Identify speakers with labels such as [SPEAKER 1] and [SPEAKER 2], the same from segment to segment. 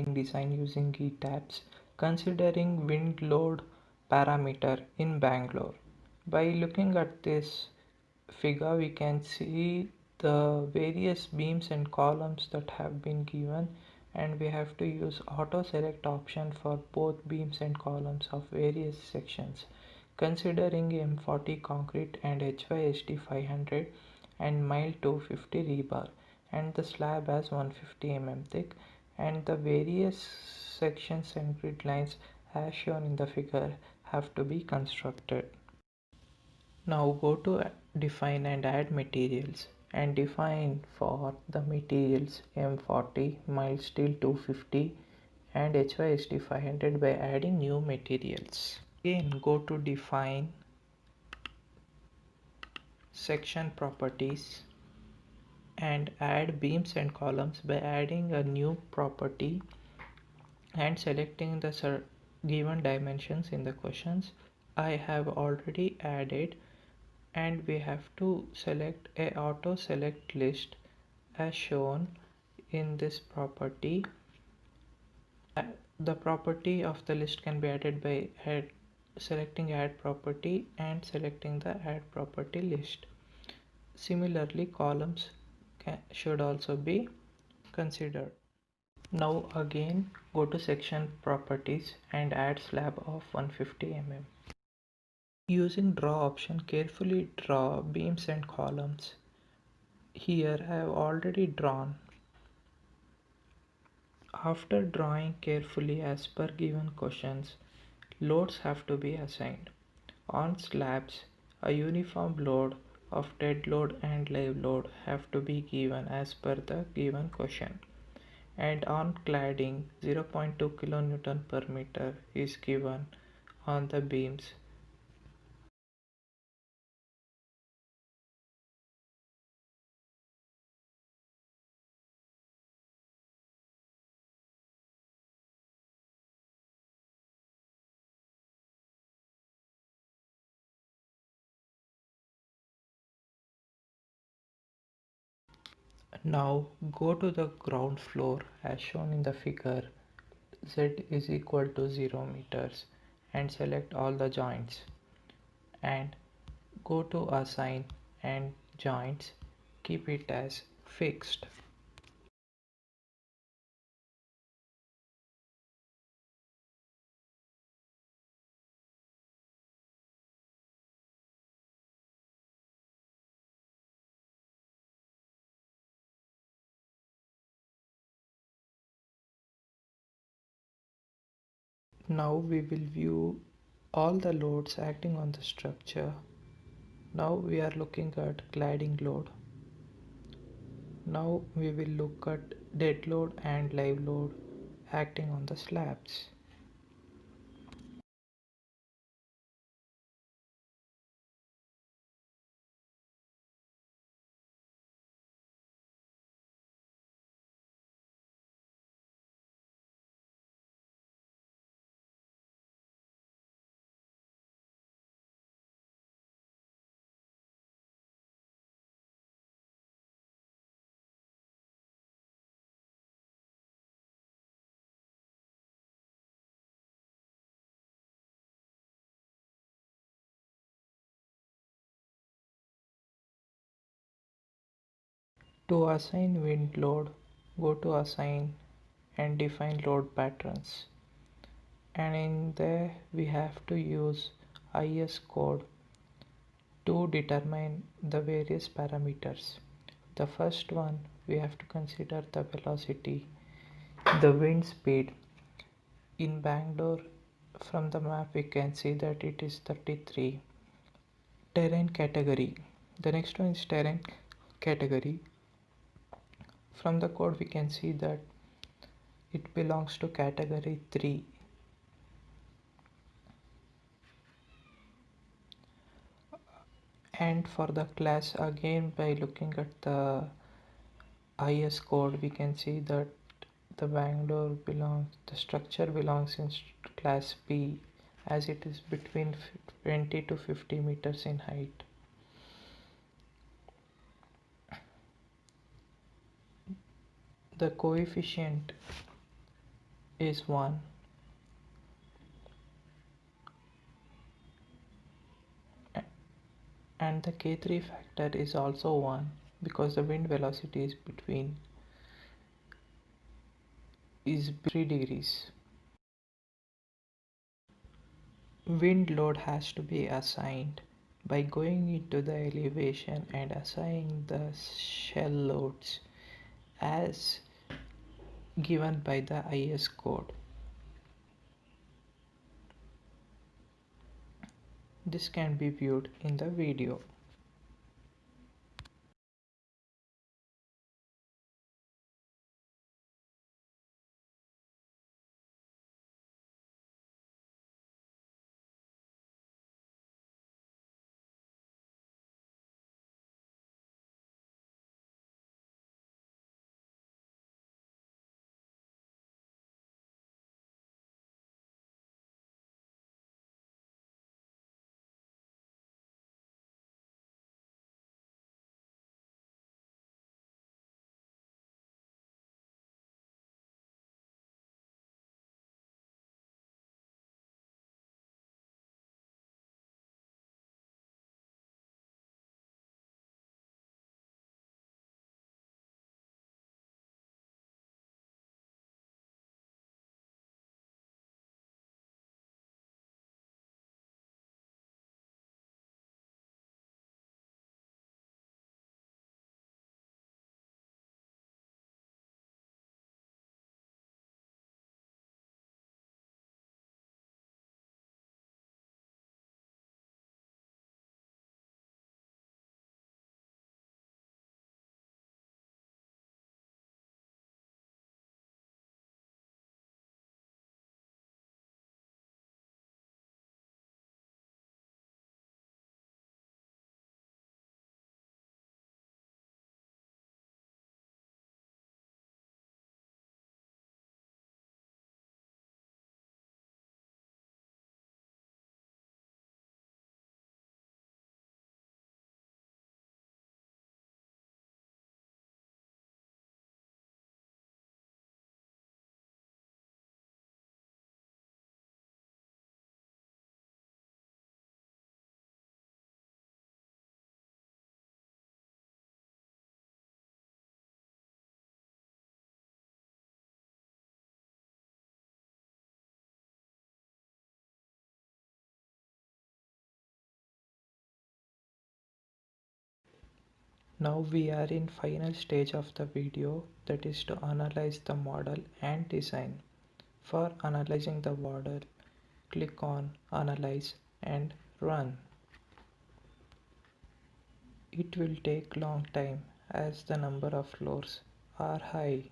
[SPEAKER 1] design using tabs, considering wind load parameter in Bangalore. By looking at this figure, we can see the various beams and columns that have been given, and we have to use auto select option for both beams and columns of various sections, considering M40 concrete and HYSD 500 and mild 250 rebar, and the slab has 150 thick, and the various sections and grid lines as shown in the figure have to be constructed. Now go to define and add materials, and define for the materials M40, mild steel 250 and HYSD 500 by adding new materials. Again go to define, section properties, and add beams and columns by adding a new property and selecting the given dimensions in the questions. I have already added, and we have to select a auto select list as shown in this property. The property of the list can be added by selecting add property and selecting the add property list. Similarly, columns should also be considered. Now again go to section properties and add slab of 150 Using draw option, carefully draw beams and columns. Here I have already drawn. After drawing carefully as per given questions, loads have to be assigned. On slabs, a uniform load of dead load and live load have to be given as per the given question. And on cladding, 0.2 kN per meter is given on the beams. Now go to the ground floor as shown in the figure. Z is equal to 0 meters, and select all the joints, and go to assign and joints, keep it as fixed. Now we will view all the loads acting on the structure. Now we are looking at cladding load. Now we will look at dead load and live load acting on the slabs. To assign wind load, go to assign and define load patterns, and in there we have to use IS code to determine the various parameters. The first one, we have to consider the velocity, the wind speed. In Bangalore, from the map we can see that it is 33. Terrain category, the next one is terrain category. From the code we can see that it belongs to category 3. And for the class, again by looking at the IS code we can see that the structure belongs in class B, as it is between 20 to 50 meters in height. The coefficient is 1, and the K3 factor is also 1 because the wind velocity is 3 degrees. Wind load has to be assigned by going into the elevation and assigning the shell loads as given by the IS code. This can be viewed in the video. Now we are in final stage of the video, that is to analyze the model and design. For analyzing the model, click on Analyze and Run. It will take long time as the number of floors are high,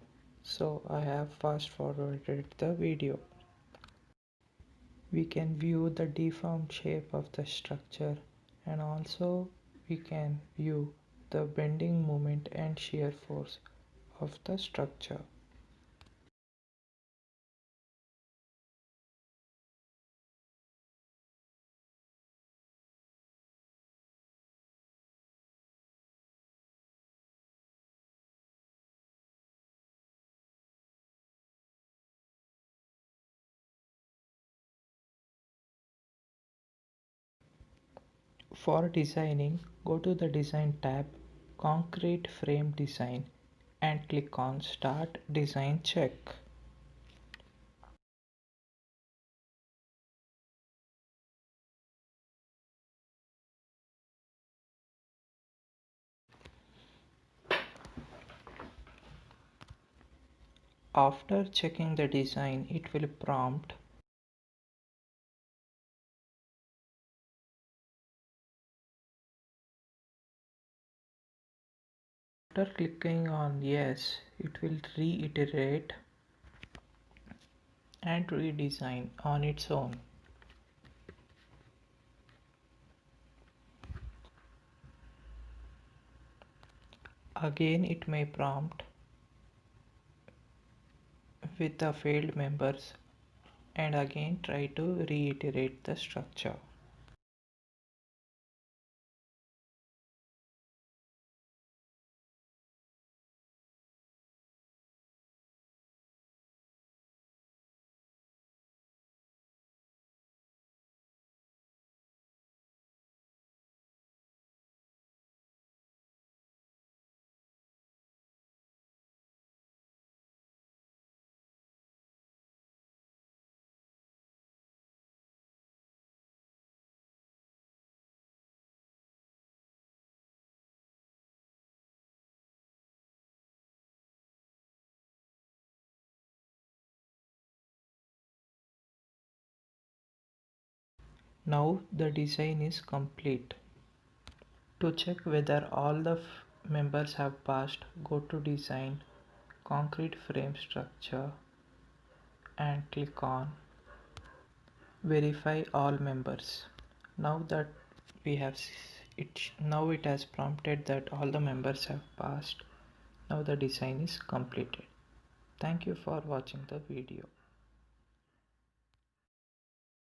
[SPEAKER 1] so I have fast forwarded the video. We can view the deformed shape of the structure, and also we can view the bending moment and shear force of the structure. For designing, go to the Design tab, Concrete Frame Design, and click on Start Design Check. After checking the design, it will prompt after clicking on yes, it will reiterate and redesign on its own. Again, it may prompt with the failed members and again try to reiterate the structure. Now the design is complete. To check whether all the members have passed, go to Design, Concrete Frame Structure and click on Verify All Members. Now that we have now it has prompted that all the members have passed. Now the design is completed. Thank you for watching the video.